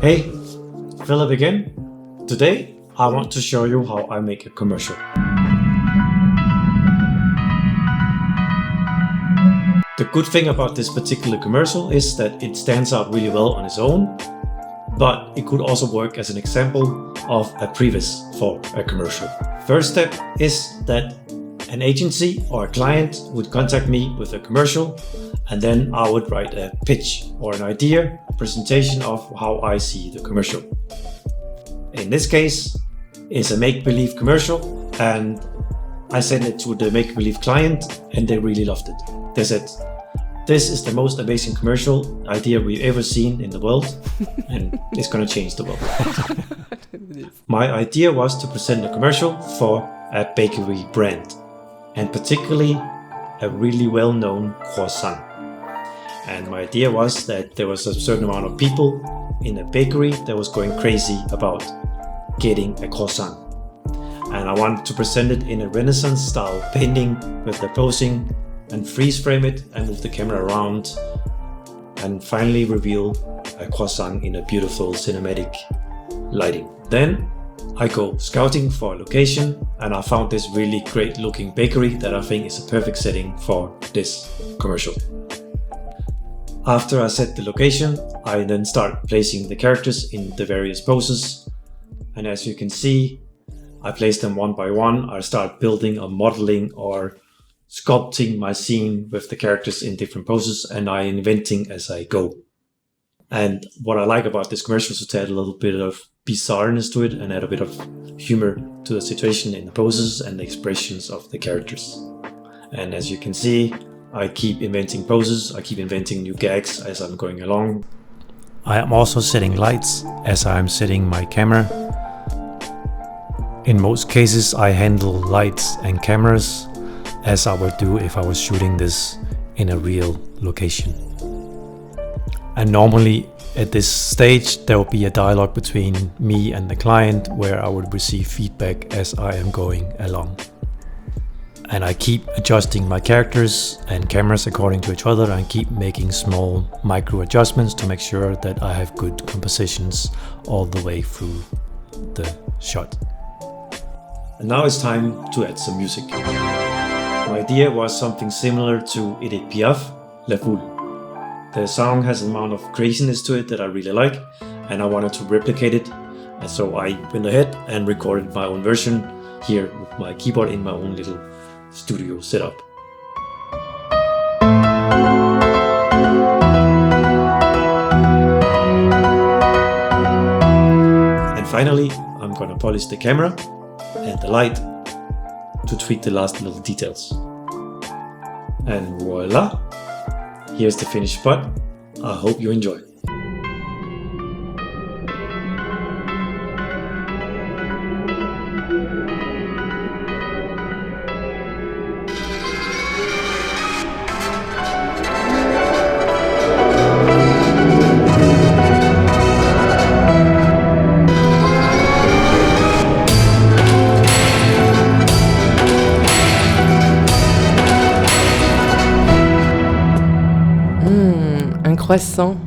Hey, Phillip again. Today, I want to show you how I make a commercial. The good thing about this particular commercial is that it stands out really well on its own, but it could also work as an example of a previs for a commercial. First step is that an agency or a client would contact me with a commercial, and then I would write a pitch or an idea, a presentation of how I see the commercial. In this case, it's a make-believe commercial, and I sent it to the make-believe client, and they really loved it. They said, "This is the most amazing commercial idea we've ever seen in the world, and it's gonna change the world." My idea was to present a commercial for a bakery brand, and particularly a really well-known croissant. And my idea was that there was a certain amount of people in a bakery that was going crazy about getting a croissant. And I wanted to present it in a Renaissance style painting with the posing and freeze frame it and move the camera around and finally reveal a croissant in a beautiful cinematic lighting. Then I go scouting for a location, and I found this really great looking bakery that I think is a perfect setting for this commercial. After I set the location, I then start placing the characters in the various poses. And as you can see, I place them one by one. I start building or modeling or sculpting my scene with the characters in different poses, and I inventing as I go. And what I like about this commercial is to add a little bit of bizarreness to it and add a bit of humor to the situation in the poses and the expressions of the characters. And as you can see, I keep inventing poses, I keep inventing new gags as I'm going along. I am also setting lights as I'm setting my camera. In most cases, I handle lights and cameras as I would do if I was shooting this in a real location. And normally at this stage, there will be a dialogue between me and the client where I would receive feedback as I am going along. And I keep adjusting my characters and cameras according to each other, and keep making small micro adjustments to make sure that I have good compositions all the way through the shot. And now it's time to add some music. My idea was something similar to Edith Piaf, La Foule. The song has an amount of craziness to it that I really like, and I wanted to replicate it. And so I went ahead and recorded my own version here with my keyboard in my own little studio setup. And finally, I'm gonna polish the camera and the light to tweak the last little details. And voila! Here's the finished spot. I hope you enjoy. Un croissant